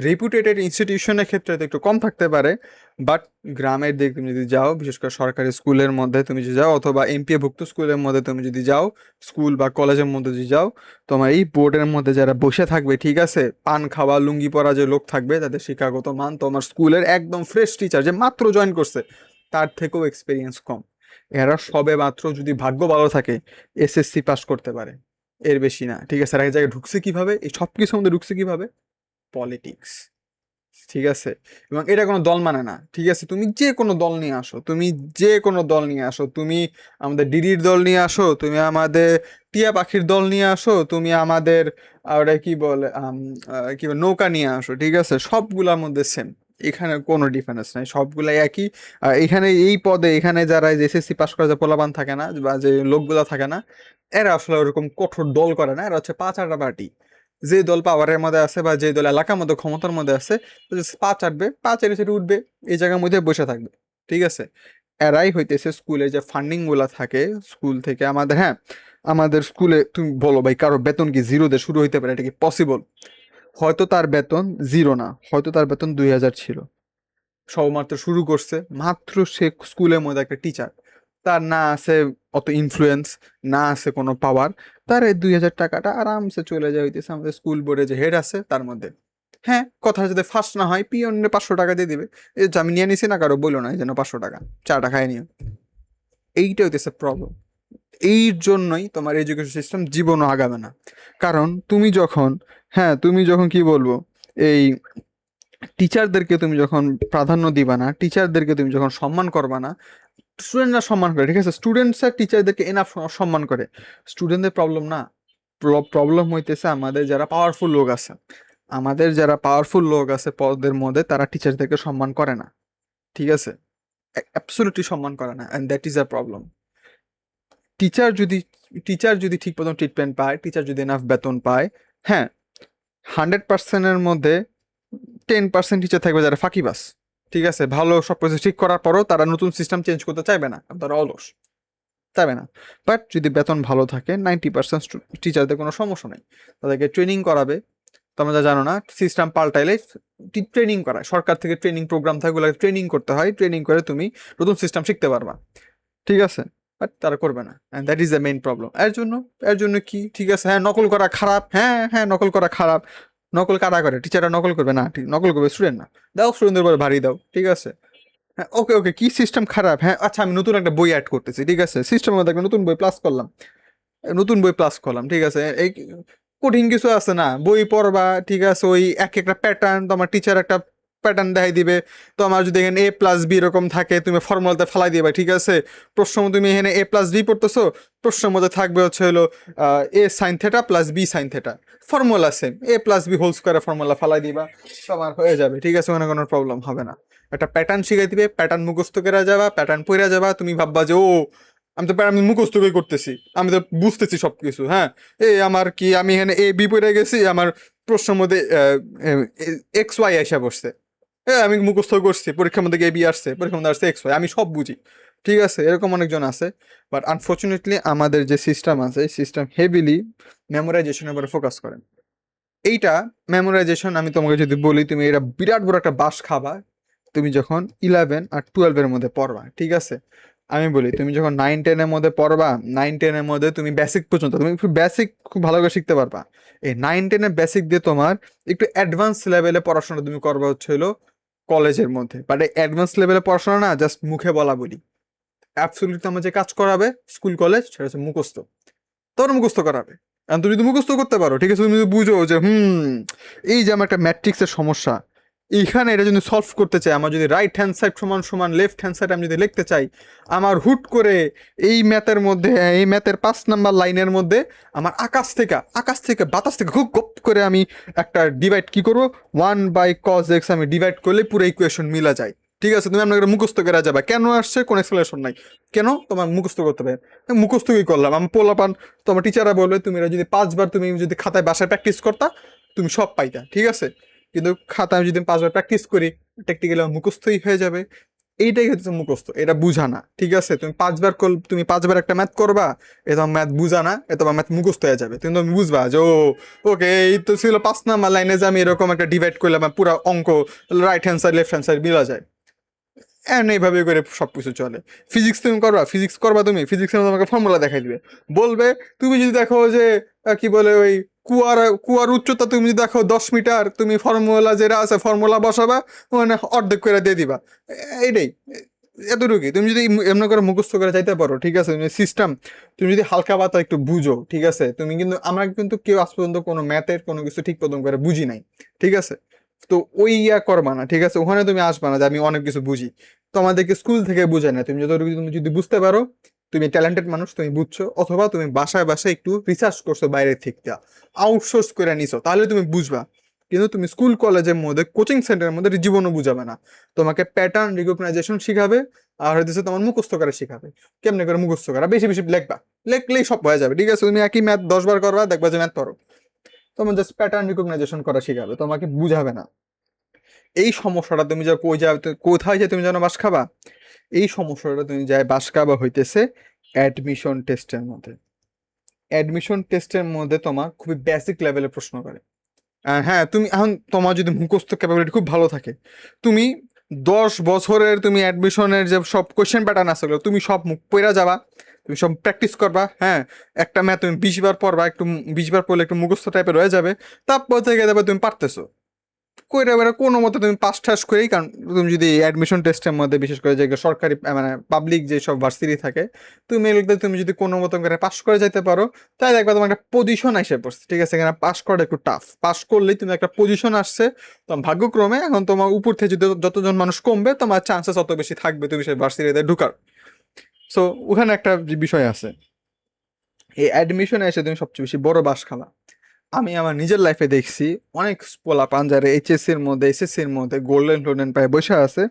রেপুটেটেড ইনস্টিটিউশনের ক্ষেত্রে হয়তো একটু কম থাকতে পারে, বাট গ্রামের দিকে তুমি যদি যাও, বিশেষ করে সরকারি স্কুলের মধ্যে তুমি যদি যাও, অথবা এমপিএ ভুক্ত স্কুলের মধ্যে তুমি যদি যাও, স্কুল বা কলেজের মধ্যে যদি যাও, তোমার এই বোর্ডের মধ্যে যারা বসে থাকবে, ঠিক আছে, পান খাওয়া লুঙ্গি পরা যে লোক থাকবে, তাদের শিক্ষাগত মান তোমার স্কুলের একদম ফ্রেশ টিচার যে মাত্র জয়েন করছে তার থেকেও এক্সপিরিয়েন্স কম। এরা সবে মাত্র যদি ভাগ্য ভালো থাকে এসএসসি পাস করতে পারে, এর বেশি না, ঠিক আছে। আর এক জায়গায় ঢুকছে কিভাবে, এই সব কিছুর মধ্যে ঢুকছে কিভাবে? পলিটিক্স, ঠিক আছে। এবং এটা কোনো দল মানে না, ঠিক আছে। তুমি যে কোনো দল নিয়ে আসো, তুমি যে কোনো দল নিয়ে আসো, তুমি আমাদের ডিডির দল নিয়ে আসো, তুমি আমাদের টিয়া পাখির দল নিয়ে আসো, তুমি আমাদের ওটা কি বলে কি বলে নৌকা নিয়ে আসো, ঠিক আছে, সবগুলোর মধ্যে সেম। এখানে কোনো ডিফারেন্স নাই, সবগুলাই একই। আর এখানে এই পদে এখানে যারা এসএসসি পাস করা যে পোলাপান থাকে না, বা যে লোকগুলা থাকে না, এরা আসলে ওরকম কঠোর দল করে না, এরা হচ্ছে পাঁচ পার্টি। যে দল পাওয়ারের মধ্যে আছে বা যে দল এলাকার মধ্যে ক্ষমতার মধ্যে আছে, তো just পা চাটবে, পা চেটে চেটে উঠবে, এই জায়গার মধ্যে বসে থাকবে, ঠিক আছে। এরাই হইতেছে স্কুলে যে ফান্ডিং গুলা থাকে স্কুল থেকে আমাদের, হ্যাঁ, আমাদের স্কুলে তুমি বলো ভাই কারো বেতন কি 0 দিয়ে শুরু হইতে পারে? এটা কি পসিবল? হয়তো তার বেতন 0 না, হয়তো তার বেতন 2,000 ছিল, সবেমাত্র শুরু করছে, মাত্র সে স্কুলের মধ্যে একটা টিচার, তার না আছে অত ইনফ্লুয়েন্স, না আছে কোনো পাওয়ার, তার এই 2,000 টাকাটা আরামসে চলে যায় হইতেছে আমাদের স্কুল বোর্ডে যে হেড আছে তার মধ্যে। হ্যাঁ, কথা যদি ফার্স্ট না হয় পিয়নে 500 টাকা দিয়ে দিবে, এই যে আমি নিয়ে নিছি না, কারো বললো না এই যেন 500 টাকা চাটা খায় নিও। এইটা হইতেছে প্রবলেম। এই জন্যই তোমার এডুকেশন সিস্টেম জীবনও আগাবে না। কারণ তুমি যখন, হ্যাঁ তুমি যখন কি বলবো, এই টিচারদেরকে তুমি যখন প্রাধান্য দিবা না, টিচারদেরকে তুমি যখন সম্মান করবা না, স্টুডেন্টরা সম্মান করে, ঠিক আছে, স্টুডেন্টসরা টিচারদেরকে এনাফ সম্মান করে। স্টুডেন্টদের প্রবলেম না, প্রবলেম হইতেছে আমাদের যারা পাওয়ারফুল লোক আছে, আমাদের যারা পাওয়ারফুল লোক আছে পদের মধ্যে, তারা টিচারদেরকে সম্মান করে না, ঠিক আছে, অ্যাবসলিউটলি সম্মান করে না, and that is a problem. Teacher যদি টিচার যদি ঠিক মতন ট্রিটমেন্ট পায়, টিচার যদি এনাফ বেতন পায়, হ্যাঁ, 100%-এর মধ্যে 10% টিচার থাকবে যারা ফাঁকিবাজ, ঠিক আছে, ভালো সব কিছু ঠিক করার পরও তারা নতুন সিস্টেম চেঞ্জ করতে চাইবে না, কারণ তারা অলস, চাইবে না। বাট যদি বেতন ভালো থাকে, 90% টিচারদের কোনো সমস্যা নেই, তাদেরকে ট্রেনিং করাবে। তোমরা যা জানো না, সিস্টেম পাল্টাইলে ট্রেনিং করায়, সরকার থেকে ট্রেনিং প্রোগ্রাম থাকে, ওগুলো ট্রেনিং করতে হয়, ট্রেনিং করে তুমি নতুন সিস্টেম শিখতে পারবা, ঠিক আছে। বাট তারা করবে না, and that is the main problem. এর জন্য কি, ঠিক আছে, হ্যাঁ নকল করা খারাপ, হ্যাঁ হ্যাঁ নকল করা খারাপ। নকল কারা করে? টিচাররা নকল করবে না, ঠিক নকল করবে স্টুডেন্ট না। দাও স্টুডেন্টদের উপর ভারী দাও, ঠিক আছে। হ্যাঁ, ওকে ওকে, কি সিস্টেম খারাপ? হ্যাঁ আচ্ছা, আমি নতুন একটা বই অ্যাড করতেছি, ঠিক আছে, সিস্টেমের মধ্যে একটা নতুন বই প্লাস করলাম, ঠিক আছে, এই কঠিন কিছু আছে না, বই পড়বা, ঠিক আছে, ওই এক একটা প্যাটার্ন, তোমার টিচার একটা প্যাটার্ন দেখাই দিবে, তো আমার যদি এখানে A+B এরকম থাকে তুমি ফর্মুলাতে ফালাই দিবা, ঠিক আছে। প্রশ্ন তুমি এখানে A+B পড়তেছো, প্রশ্নের মধ্যে থাকবে হচ্ছে হলো A sine theta plus B sine theta, formula same, A+B whole স্কোয়ারে ফর্মুলা ফালাই দিবা, তোমার হয়ে যাবে, ঠিক আছে, ওখানে কোনো প্রবলেম হবে না। একটা প্যাটার্ন শিখাই দিবে, প্যাটার্ন মুখস্থ করে যাবা, প্যাটার্ন পড়ে যাবা, তুমি ভাববা যে ও আমি মুখস্থ করে করতেছি, আমি তো বুঝতেছি সবকিছু, হ্যাঁ, আমার কি, আমি এখানে A B পড়ে গেছি, আমার প্রশ্নের মধ্যে XY এসে বসছে, আমি মুখস্থ করছি, পরীক্ষার মধ্যে A B আসছে, পরীক্ষার মধ্যে আসছে XY, আমি সব বুঝি, ঠিক আছে, এরকম অনেকজন আছে। বাট আনফর্চুনেটলি আমাদের যে সিস্টেম আছে, সিস্টেম হেভিলি মেমোরাইজেশনের উপরে ফোকাস করে। এইটা মেমোরাইজেশন আমি তোমাকে যদি বলি, তুমি এটা বিরাট বড় একটা বাস খাবা তুমি যখন 11 আর 12 এর মধ্যে পড়বা, ঠিক আছে। আমি বলি তুমি যখন 9-10 এর মধ্যে পড়বা, 9-10 এর মধ্যে তুমি বেসিক পর্যন্ত তুমি একটু বেসিক খুব ভালো করে শিখতে পারবা। এই 9-10 এর বেসিক দিয়ে তোমার একটু অ্যাডভান্স লেভেলে পড়াশোনা তুমি করবা হচ্ছে হলো কলেজের মধ্যে। বাট এই অ্যাডভান্স লেভেলে পড়াশোনা না জাস্ট মুখে বলা বলি, অ্যাবসলিউটলি আমার যে কাজ করাবে স্কুল কলেজ সেটা হচ্ছে মুখস্থ, তোর মুখস্থ করাবে। এখন তুমি যদি মুখস্থ করতে পারো, ঠিক আছে, তুমি যদি বুঝো যে এই যে আমার একটা ম্যাট্রিক্সের সমস্যা, এইখানে এটা যদি সলভ করতে চাই, আমার যদি রাইট হ্যান্ড সাইড সমান সমান লেফট হ্যান্ড সাইড আমি যদি লিখতে চাই, আমার হুট করে এই ম্যাথের মধ্যে, এই ম্যাথের 5 নাম্বার লাইনের মধ্যে আমার আকাশ থেকে বাতাস থেকে খুব গপ করে আমি একটা ডিভাইড কি করবো, 1/cos x আমি ডিভাইড করলে পুরো ইকুয়েশন মিলা যায়, ঠিক আছে। তুমি আপনাকে মুখস্থ করে যাবে, কেন আসছে কোন এক্সপ্লেনেশন নাই, কেন তোমার মুখস্থ করতে হবে, মুখস্থ কি করলাম আমি পোলাপান, তোমার টিচাররা বলবে তুমি এটা যদি 5 বার তুমি যদি খাতায় বাসায় প্র্যাকটিস করতা তুমি সব পাইতা, ঠিক আছে। কিন্তু খাতায় আমি যদি 5 বার প্র্যাকটিস করি টেকনিক্যালি মুখস্থই হয়ে যাবে। এইটাই হচ্ছে মুখস্থ, এটা বুঝা না, ঠিক আছে। তুমি 5 বার একটা ম্যাথ করবা, এ তোমার ম্যাথ বুঝা না, এ তোমার ম্যাথ মুখস্থ হয়ে যাবে, তুমি বুঝবা যে ও ওকে এই তো ছিল 5 নাম্বার লাইনে যে আমি এরকম একটা ডিভাইড করলাম, পুরো অঙ্ক right hand side left hand side মিলা যায়, এন্ড এইভাবে করে সবকিছু চলে। ফিজিক্স করবা তুমি, ফিজিক্সের তোমাকে ফর্মুলা দেখাই দিবে, বলবে তুমি যদি দেখো যে কি বলে ওই কুয়ার উচ্চতা তুমি যদি দেখো 10 মিটার, তুমি ফর্মুলা যেটা আছে ফর্মুলা বসাবা, মানে অর্ধেক করে দিয়ে দিবা, এইটাই, এতটুকুই। তুমি যদি এমন করে মুখস্থ করে যাইতে পারো, ঠিক আছে, সিস্টেম তুমি যদি হালকা পাতা একটু বুঝো, ঠিক আছে, তুমি কিন্তু, আমরা কিন্তু কেউ আজ পর্যন্ত কোনো ম্যাথের কোনো কিছু ঠিক মতন করে বুঝি নাই, ঠিক আছে। তো ওই করবা না, ঠিক আছে, ওখানে তুমি আসবা না যে আমি অনেক কিছু বুঝি, তো আমাদেরকে স্কুল থেকে বুঝায় না, তুমি যতটুকু তুমি যদি বুঝতে পারো তুমি ট্যালেন্টেড মানুষ, তুমি বুঝছো, অথবা তুমি বাসায় বাসায় একটু রিসার্চ করছো বাইরের থেকে, আউটসোর্স করে নিছো, তাহলে তুমি বুঝবা। কিন্তু তুমি স্কুল কলেজের মধ্যে কোচিং সেন্টারের মধ্যে জীবনও বুঝাবে না, তোমাকে প্যাটার্ন রিকগনাইজেশন শিখাবে, আর হইতেছে তোমার মুখস্থ করে শিখাবে, কেমনে করে মুখস্থ করা, বেশি বেশি লেখবা, লেখলেই সব হয়ে যাবে, ঠিক আছে। তুমি একই ম্যাথ 10 বার করবা, দেখবা যে ম্যাথ পারো, তোমার জাস্ট প্যাটার্ন রিকগনাইজেশন করা শিখাবে, তোমাকে বুঝাবে না। এই সমস্যাটা তুমি যা কই যা কোথায় যে তুমি যেন বাস খাবা, এই সমস্যাটা তুমি যায় বাস খাবা হইতেছে অ্যাডমিশন টেস্টের মধ্যে। অ্যাডমিশন টেস্টের মধ্যে তোমার খুবই বেসিক লেভেলের প্রশ্ন করে। হ্যাঁ, তুমি এখন তোমার যদি মুখস্থ ক্যাপাবিলিটি খুব ভালো থাকে, তুমি 10 বছরের তুমি অ্যাডমিশনের যে সব কোয়েশ্চেন প্যাটার্ন আছে তুমি সব মুখ পড়া যাবা, তুমি সব প্র্যাকটিস করবা, হ্যাঁ, একটা ম্যাথ তুমি 20 বার পড়বা, একটু 20 বার পড়লে একটু মুখস্থ টাইপের হয়ে যাবে, তারপর থেকে যাবে তুমি পারতেছো, কইরা বেড়া কোনো মতে তুমি পাস টাস করেই, কারণ তুমি যদি অ্যাডমিশন টেস্টের মধ্যে বিশেষ করে যে সরকারি মানে পাবলিক যে সব ভার্সিটি থাকে, তুমি এগুলোতে তুমি যদি কোনো মতন করে পাস করে যেতে পারো, তাই দেখবা তোমার একটা পজিশন এসে পড়ছে, ঠিক আছে। এখানে পাস করা একটু টাফ, পাস করলেই তুমি একটা পজিশন আসছে, তোমার ভাগ্যক্রমে এখন তোমার উপর থেকে যদি যতজন মানুষ কমবে তোমার চান্সেস অত বেশি থাকবে তুমি সেই ভার্সিটিতে ঢুকার। সো ওখানে একটা যে বিষয় আছে, এই অ্যাডমিশনে এসে তুমি সবচেয়ে বেশি বড় বাস খালা। আমি আমার নিজের লাইফে দেখছি অনেক পোলাপান যারা এসএসসির মধ্যে গোল্ডেন টোল্ডেন পায়ে বসে আছে,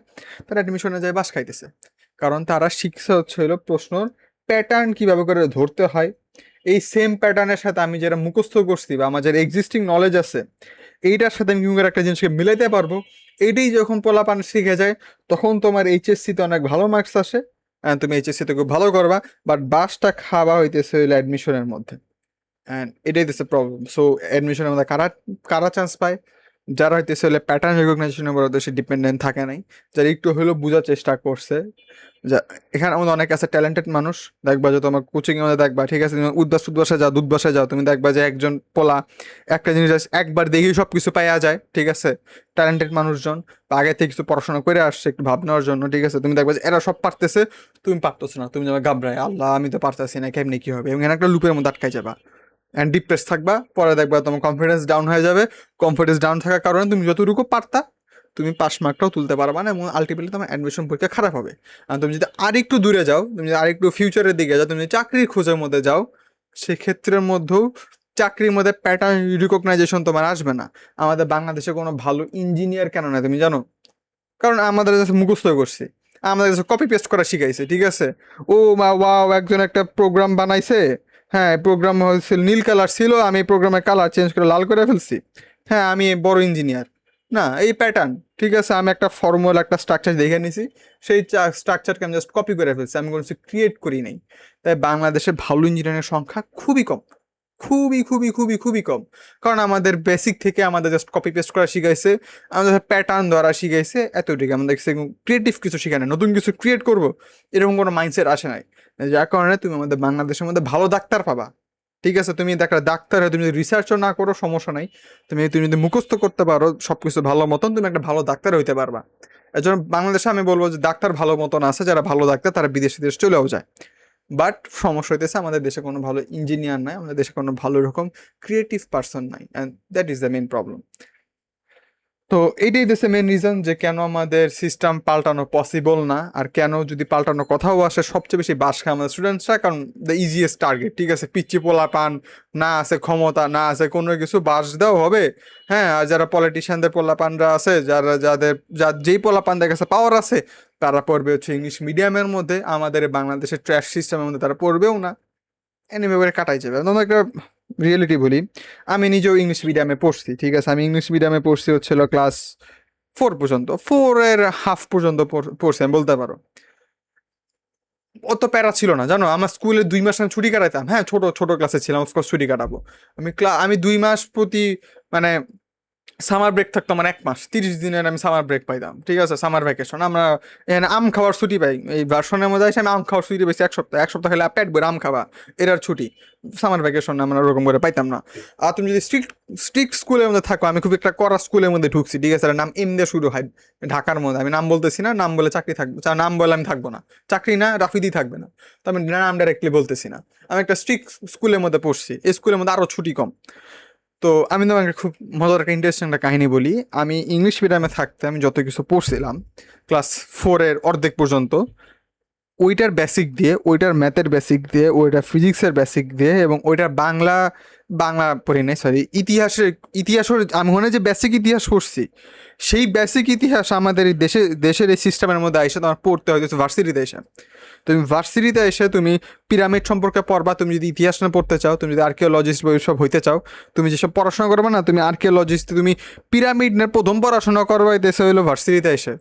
তারা অ্যাডমিশনে যায় বাস খাইতেছে, কারণ তারা শিখছে হচ্ছে হলো প্রশ্নর প্যাটার্ন কিভাবে করে ধরতে হয়। এই সেম প্যাটার্নের সাথে আমি যারা মুখস্থ করছি বা আমার যারা এক্সিস্টিং নলেজ আছে, এইটার সাথে আমি কিভাবে একটা জিনিসকে মিলাইতে পারবো, এইটাই যখন পোলাপান শিখে যায়, তখন তোমার এইচএসসিতে অনেক ভালো মার্কস আসে, and তুমি এইচএসসিতে খুব ভালো করবা, বাট বাসটা খাওয়া হইতেছে হইলো অ্যাডমিশনের মধ্যে। অ্যান্ড এটাই দিচ্ছে প্রবলেম। সো অ্যাডমিশনের মধ্যে কারা কারা চান্স পায়, যারা হইতেছে হলে প্যাটার্ন রেকগনাইজেশনের উপর বেশি ডিপেন্ডেন্ট থাকে নাই, যারা একটু হলেও বোঝার চেষ্টা করছে। যা এখানে আমাদের অনেক আছে ট্যালেন্টেড মানুষ, দেখবা যে তোমার কোচিং এর মধ্যে দেখবা, ঠিক আছে, তুমি উদ্বাসে যাও, তুমি দেখবা যে একজন পোলা একটা জিনিস একবার দেখেই সব কিছু পাইয়া যায়, ঠিক আছে। ট্যালেন্টেড মানুষজন বা আগে থেকে কিছু পড়াশোনা করে আসছে একটু ভাবনার জন্য, ঠিক আছে, তুমি দেখবা যে এরা সব পারতেছে, তুমি পারতেছো না, তুমি যাবে ঘাবড়ায়, আল্লাহ আমি তো পারতেছি না, কেমনি কি হবে, এবং এখানে একটা লুপের মধ্যে আটকাই যাবা। অ্যান্ড ডিপ্রেস থাকবা, পরে দেখবা তোমার কনফিডেন্স ডাউন হয়ে যাবে। কনফিডেন্স ডাউন থাকার কারণে তুমি যতটুকু পারতা তুমি পাস মার্কটাও তুলতে পারবা না, এবং আলটিমেটলি তোমার অ্যাডমিশন পরীক্ষা খারাপ হবে। আর তুমি যদি আরেকটু দূরে যাও, তুমি যদি আরেকটু ফিউচারের দিকে যাও, তুমি যদি চাকরির খোঁজের মধ্যে যাও, সেক্ষেত্রের মধ্যেও চাকরির মধ্যে প্যাটার্ন রিকগনাইজেশন তোমার আসবে না। আমাদের বাংলাদেশে কোনো ভালো ইঞ্জিনিয়ার কেন না তুমি জানো? কারণ আমাদের কাছে মুখস্থ করছি, আমাদের কাছে কপি পেস্ট করা শিখাইছে, ঠিক আছে? ও মা ওয়াও, একজন একটা প্রোগ্রাম বানাইছে, হ্যাঁ প্রোগ্রাম হয়েছিল নীল কালার ছিল, আমি প্রোগ্রামের কালার চেঞ্জ করে লাল করে ফেলছি, হ্যাঁ আমি বড় ইঞ্জিনিয়ার। না, এই প্যাটার্ন, ঠিক আছে, আমি একটা ফর্মুলা একটা স্ট্রাকচার দেখে নিছি, সেই স্ট্রাকচারকে আমি জাস্ট কপি করে ফেলছি, আমি কোনো কিছু ক্রিয়েট করি নাই। তাই বাংলাদেশে ভালো ইঞ্জিনিয়ারের সংখ্যা খুবই কম, খুবই খুবই খুবই খুবই কম। কারণ আমাদের বেসিক থেকে আমাদের জাস্ট কপি পেস্ট করা শিখাইছে, আমাদের প্যাটার্ন ধরা শিখাইছে, এতটুকু। আমাদের ক্রিয়েটিভ কিছু শিখায় না, নতুন কিছু ক্রিয়েট করবো এরকম কোনো মাইন্ডসেট আসে নাই। যার কারণে তুমি আমাদের বাংলাদেশের মধ্যে ভালো ডাক্তার পাবা, ঠিক আছে? তুমি একটা ডাক্তার হয়ে তুমি যদি রিসার্চও না করো সমস্যা নাই, তুমি তুমি যদি মুখস্থ করতে পারো সব কিছু ভালো মতন, তুমি একটা ভালো ডাক্তার হইতে পারবা। এর জন্য বাংলাদেশে আমি বলবো যে ডাক্তার ভালো মতন আছে, যারা ভালো ডাক্তার তারা বিদেশে দেশ চলেও যায়। বাট সমস্যা হইতেছে আমাদের দেশে কোনো ভালো ইঞ্জিনিয়ার নাই, আমাদের দেশে কোনো ভালো রকম ক্রিয়েটিভ পার্সন নাই, and that is the main problem. তো এইটাই হচ্ছে মেন রিজন যে কেন আমাদের সিস্টেম পাল্টানো পসিবল না, আর কেন যদি পাল্টানো কথাও আসে সবচেয়ে বেশি বাস খায় আমাদের স্টুডেন্টসরা, কারণ দ্য ইজিয়েস্ট টার্গেট, ঠিক আছে? পিচ্ছি পোলা পান, না আছে ক্ষমতা, না আছে কোনো কিছু, বাস দেওয়া হবে। হ্যাঁ, আর যারা পলিটিশিয়ানদের পোলা পানরা আছে, যেই পোলা পানদের কাছে পাওয়ার আছে, তারা পড়বে হচ্ছে ইংলিশ মিডিয়ামের মধ্যে, আমাদের বাংলাদেশের ট্র্যাশ সিস্টেমের মধ্যে তারা পড়বেও না, এনিমে করে কাটাই যাবে। তোমার একটা রিয়েলিটি বলি, আমি নিজেও ইংলিশ মিডিয়ামে পড়ছি, ঠিক আছে? আমি ইংলিশ মিডিয়ামে পড়ছি হচ্ছিল ক্লাস 4 পর্যন্ত, 4-এর হাফ পর্যন্ত পড়ছি আমি বলতে পারো। অত প্যারা ছিল না জানো, আমার স্কুলে 2 মাস আমি ছুটি কাটাইতাম। হ্যাঁ, ছোট ছোট ক্লাসে ছিলাম, অফকোর্স ছুটি কাটাবো। আমি 2 মাস প্রতি, মানে সামার ব্রেক থাকতো আমার 1 মাস, 30 দিনের আমি সামার ব্রেক পাইতাম, ঠিক আছে? সামার ভ্যাকেশন আমরা এখানে আম খাওয়ার ছুটি পাই, এই ভার্সনের মধ্যে এসে আমি আম খাওয়ার ছুটি পেয়েছি 1 সপ্তাহ, 1 সপ্তাহ খেলে পেট ভরে আম খাওয়া, এরার ছুটি। সামার ভ্যাকেশন আমরা ওরকম করে পাইতাম না। আর তুমি যদি স্ট্রিক্ট স্কুলের মধ্যে থাকো, আমি খুব একটা কড়া স্কুলের মধ্যে ঢুকছি, ঠিক আছে? নাম এম দিয়ে শুরু হয়, ঢাকার মধ্যে, আমি নাম বলতেছি না, নাম বলে চাকরি থাকবে, নাম বলে আমি থাকবো না, চাকরি না রাফিদি থাকবে না, তো আমি নাম ডাইরেক্টলি বলতেছি না। আমি একটা স্ট্রিক্ট স্কুলের মধ্যে পড়ছি, এই স্কুলের মধ্যে আরো ছুটি কম। তো আমি তোমাকে খুব মজার একটা ইন্টারেস্টিং একটা কাহিনী বলি। আমি ইংলিশ মিডিয়ামে থাকতে আমি যত কিছু পড়ছিলাম ক্লাস 4-এর অর্ধেক পর্যন্ত, ওইটার বেসিক দিয়ে, ওইটার ম্যাথের বেসিক দিয়ে, ওইটার ফিজিক্সের বেসিক দিয়ে, এবং ওইটার বাংলা বাংলা পড়ি নাই, সরি, ইতিহাসের আমি মনে হয় যে বেসিক ইতিহাস পড়ছি, সেই বেসিক ইতিহাস আমাদের এই দেশের এই সিস্টেমের মধ্যে এসে তোমার পড়তে হয়তো ভার্সিটিতে এসে। তুমি ভার্সিটিতে এসে তুমি পিরামিড সম্পর্কে পড়বা, তুমি যদি ইতিহাস না পড়তে চাও, তুমি যদি আর্কিওলজিস্ট বই সব হইতে চাও, তুমি যেসব পড়াশোনা করবে না, তুমি আর্কিওলজিস্ট, তুমি পিরামিড নিয়ে প্রথম পড়াশোনা করবা দেশে হইলো ভার্সিটিতে এসে।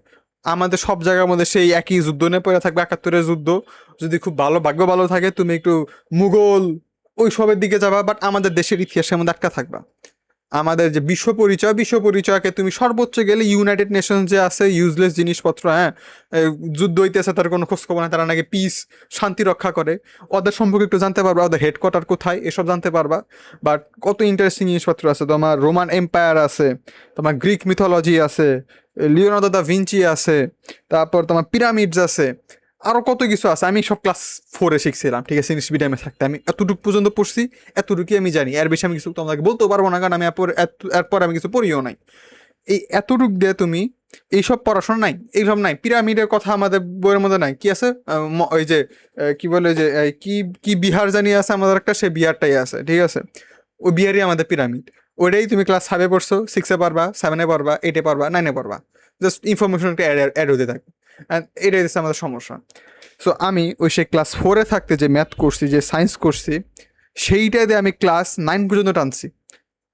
আমাদের সব জায়গার মধ্যে সেই একই যুদ্ধ নিয়ে পড়ে থাকবে, 71-এর যুদ্ধ। যদি খুব ভালো ভাগ্য ভালো থাকে তুমি একটু মুঘল ওই সবের দিকে যাবা, বাট আমাদের দেশের ইতিহাসের মধ্যে আটকা থাকবা। আমাদের যে বিশ্ব পরিচয়কে তুমি সর্বোচ্চ গেলে ইউনাইটেড নেশন যে আছে, ইউজলেস জিনিসপত্র, হ্যাঁ, যুদ্ধ হইতেছে তার কোনো খোঁজ খবর না, তারা নাকি পিস, শান্তি রক্ষা করে, ওদের সম্পর্কে একটু জানতে পারবা, ওদের হেডকোয়ার্টার কোথায় এসব জানতে পারবা। বাট কত ইন্টারেস্টিং জিনিসপত্র আছে, তোমার রোমান এম্পায়ার আছে, তোমার গ্রিক মিথোলজি আছে, লিওনার্দো দা ভিঞ্চি আছে, তারপর তোমার পিরামিডস আছে, আরো কত কিছু আছে। আমি সব ক্লাস 4-এ শিখছিলাম, ঠিক আছে? ইংলিশ মিডিয়ামে থাকতে আমি এতটুকু পর্যন্ত পড়ছি, এতটুকুই আমি জানি, এর বেশি আমি কিছু তোমাকে বলতেও পারবো না, কারণ আমি এরপর আমি কিছু পড়িও নাই। এই এতটুক দিয়ে তুমি এইসব পড়াশোনা নাই, এইসব নাই। পিরামিডের কথা আমাদের বইয়ের মধ্যে নাই, কি আছে? ওই যে কি বলে যে কি কি বিহার জানি আছে আমাদের একটা, সে বিহারটাই আছে, ঠিক আছে? ওই বিহারই আমাদের পিরামিড। ওইটাই তুমি ক্লাস 5-এ পড়ছো, 6-এ পারবা, 7-এ পারবা, 8-এ পারবা, 9-এ পারবা, জাস্ট ইনফরমেশন একটা অ্যাড হতে থাকবে। অ্যান্ড এটাই হচ্ছে আমাদের সমস্যা। সো আমি ওই সে ক্লাস 4-এ থাকতে যে ম্যাথ করছি, যে সায়েন্স করছি, সেইটা দিয়ে আমি ক্লাস 9 পর্যন্ত টানছি,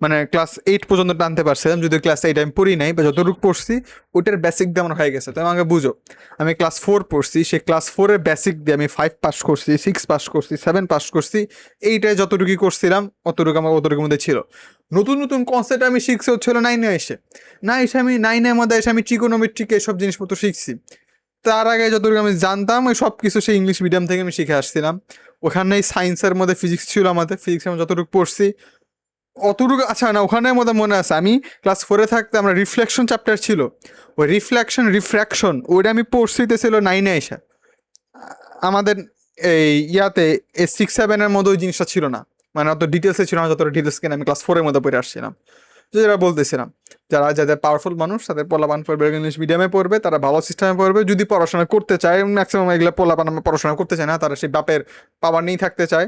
মানে ক্লাস 8 পর্যন্ত টানতে পারছিলাম, যদি ক্লাস 8 আমি পড়ি নাই, বা যতটুকু পড়ছি ওইটার বেসিক দিয়ে আমার হয়ে গেছে। তো আমাকে বুঝো, আমি ক্লাস 4 পড়ছি, সেই ক্লাস 4-এর বেসিক দিয়ে আমি 5 পাস করছি, 6 পাস করছি, 7 পাস করছি, এইটাই যতটুকু করছিলাম অতটুকু আমার অতটুকুর মধ্যে ছিল। নতুন নতুন কনসেপ্ট আমি শিখছি হচ্ছিল 9-এ এসে, আমি 9-এর মধ্যে এসে আমি ট্রিগোনোমেট্রিক এইসব জিনিসপত্র শিখছি। তার আগে যতটুকু আমি জানতাম ওই সব কিছু সেই ইংলিশ মিডিয়াম থেকে আমি শিখে আসছিলাম। ওখানেই সায়েন্সের মধ্যে ফিজিক্স ছিল, আমাদের ফিজিক্সের মধ্যে যতটুকু পড়ছি অতটুকু। আচ্ছা না, ওখানের মধ্যে মনে আছে আমি ক্লাস 4-এ থাকতে আমরা রিফ্লেকশন চ্যাপ্টার ছিল, ওই রিফ্র্যাকশন ওইটা আমি পড়ছিতেছিল 9-এ এসে। আমাদের এই ইয়াতে 6-7-এর মধ্যে ওই জিনিসটা ছিল না, মানে অত ডিটেলসে ছিল না যতটা ডিটেলস কিনা আমি ক্লাস 4 এর মধ্যে পড়ে আসছিলাম। যেটা বলতেছিলাম, যাদের পাওয়ারফুল মানুষ তাদের পোলাপান পড়বে ইংলিশ মিডিয়ামে পড়বে, তারা ভালো সিস্টেমে পড়বে। যদি পড়াশোনা করতে চায়, ম্যাক্সিমাম এগুলো পোলাপান পড়াশোনা করতে চায় না, তারা সেই বাপের পাওয়ার নিয়েই থাকতে চায়।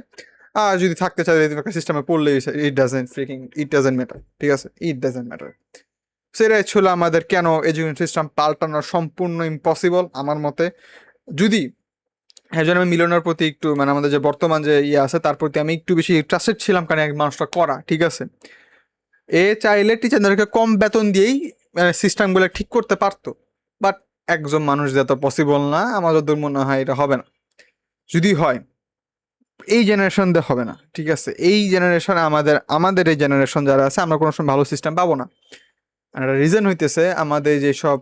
আর যদি থাকতে চায় একটা সিস্টেমে পড়লে ইট ডাজেন্ট ম্যাটার, ঠিক আছে, ইট ডাজেন্ট ম্যাটার। সেটাই ছিল আমাদের কেন এডুকেশন সিস্টেম পাল্টানো সম্পূর্ণ ইম্পসিবল আমার মতে। যদি হ্যাঁ জন্য আমি মিলনের প্রতি একটু মানে আমাদের যে বর্তমান যে ইয়ে আছে তার প্রতি আমি একটু বেশি ট্রাস্টেড ছিলাম, কারণ এক মানুষটা করা, ঠিক আছে। এ চাইলে টিচারদেরকে কম বেতন দিয়েই সিস্টেমগুলো ঠিক করতে পারতো, বাট একজন মানুষ দিয়ে তো পসিবল না, আমার যতদূর মনে হয় এটা হবে না। যদি হয় এই জেনারেশন দিয়ে হবে না, ঠিক আছে। এই জেনারেশনে আমাদের এই জেনারেশন যারা আছে আমরা কোনো সময় ভালো সিস্টেম পাবো না। আর রিজন হইতেছে আমাদের যেসব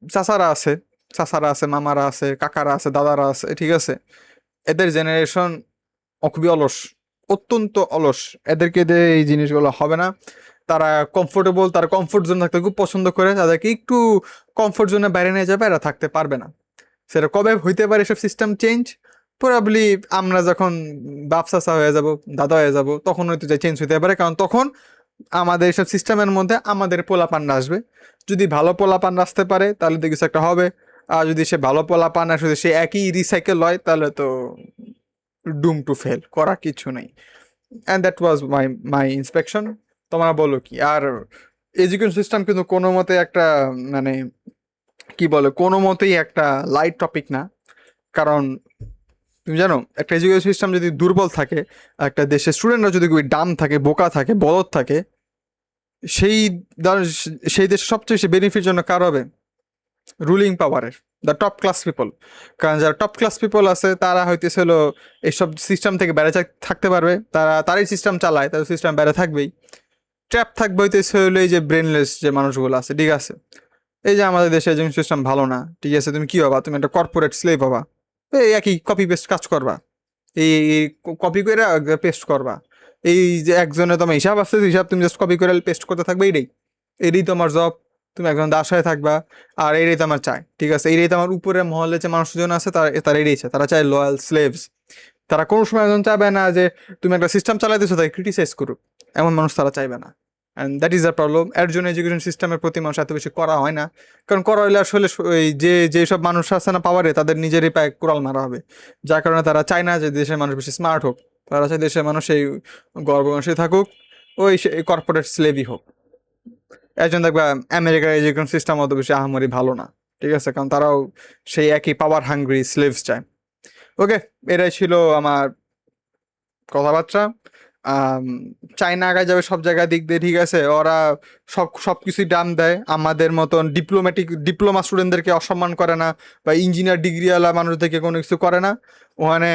চাচারা আছে, মামারা আছে, কাকারা আছে, দাদারা আছে, ঠিক আছে, এদের জেনারেশন খুবই অলস, অত্যন্ত অলস। এদেরকে দিয়ে এই জিনিসগুলো হবে না। তারা কমফোর্টেবল, তারা কমফোর্ট জোন থাকতে খুব পছন্দ করে, তাদেরকে একটু কমফোর্ট জোনে বাইরে নিয়ে যাবে, এরা থাকতে পারবে না। সেটা কবে হইতে পারে এসব সিস্টেম চেঞ্জ? প্রবাবলি আমরা যখন বাপ চাচা হয়ে যাব, দাদা হয়ে যাব, তখন হয়তো যে চেঞ্জ হইতে পারে, কারণ তখন আমাদের এসব সিস্টেমের মধ্যে আমাদের পোলাপান আসবে। যদি ভালো পোলাপান আসতে পারে তাহলে তো কিছু একটা হবে, আর যদি সে ভালো পোলাপান আসে সে একই রিসাইকেল হয় তাহলে তো ডুম টু ফেল, করা কিছু নেই। And that was my inspection. তোমরা বলো কি? আর এডুকেশন সিস্টেম কিন্তু কোনো মতে একটা মানে কি বলে কোনো মতেই একটা লাইট টপিক না। কারণ তুমি জানো একটা এডুকেশন সিস্টেম যদি দুর্বল থাকে, একটা দেশের স্টুডেন্টরা যদি ডাম থাকে, বোকা থাকে, বলদ থাকে, সেই সেই দেশের সবচেয়ে বেশি বেনিফিট জন্য কার হবে? রুলিং পাওয়ারের, দ্য টপ ক্লাস পিপল। কারণ যারা টপ ক্লাস পিপল আছে তারা হইতেছিল এইসব সিস্টেম থেকে বেড়ে থাকতে পারবে, তারাই সিস্টেম চালায়, তাদের সিস্টেম বেড়ে থাকবেই। ট্র্যাপ থাকবে হইতেছে হলো এই যে ব্রেনলেস যে মানুষগুলো আছে, ঠিক আছে। এই যে আমাদের দেশে এডুকেশন সিস্টেম ভালো না, ঠিক আছে, তুমি কি হবা? তুমি একটা কর্পোরেট স্লেভ হবা, এই একই কপি পেস্ট কাজ করবা, এই কপি করে পেস্ট করবা। এই যে একজনে তোমার হিসাব আসছে, হিসাব তুমি জাস্ট কপি করে পেস্ট করতে থাকবে, এটাই তোমার জব। তুমি একজন দাসায় থাকবা, আর এটাই তোমার চায়, ঠিক আছে। এটাই তোমার উপরে মহলে যে মানুষজন আছে তারা এটাই চায়, তারা চায় লয়াল স্লেভস। তারা কোনো সময় একজন চাইবে না যে তুমি একটা সিস্টেম চালাইতেছো তাই ক্রিটিসাইজ করুক, এমন মানুষ তারা চাইবে না। And that is the problem. এর জন্য এডুকেশন সিস্টেমের প্রতি মানুষ এত বেশি করা হয় না, কারণ করা হইলে আসলে ওই যেসব মানুষ আছে না পাওয়ারে, তাদের নিজেরই পায়ে কুড়াল মারা হবে। যার কারণে তারা চায় না যে দেশের মানুষ বেশি স্মার্ট হোক, তারা চায় দেশের মানুষ এই গর্বংশী থাকুক, ওই কর্পোরেট স্লেভই হোক। একজন দেখবা আমেরিকার এডুকেশন সিস্টেম অত বেশি আহামরি ভালো না, ঠিক আছে, কারণ তারাও সেই একই পাওয়ার হাঙ্গ্রি স্লেভস চায়। ওকে, এটাই ছিল আমার কথাবার্তা। আম, চায়না আগায় যাবে সব জায়গায় দিক দিয়ে, ঠিক আছে। ওরা সবকিছুই দাম দেয়, আমাদের মতন ডিপ্লোমা স্টুডেন্টদেরকে অসম্মান করে না, বা ইঞ্জিনিয়ার ডিগ্রিওয়ালা মানুষদেরকে কোনো কিছু করে না। ওখানে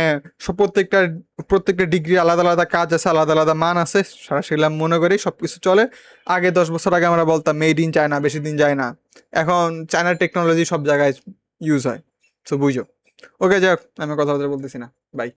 প্রত্যেকটা ডিগ্রি আলাদা আলাদা কাজ আছে, আলাদা আলাদা মান আছে, সেগুলো মনে করি সবকিছু চলে। আগে 10 বছর আগে আমরা বলতাম মেড ইন চায়না, বেশি দিন যায় না। এখন চায়নার টেকনোলজি সব জায়গায় ইউজ হয়, তো বুঝো। ওকে, যাক, আমি কথা বলতেছি না, বাই।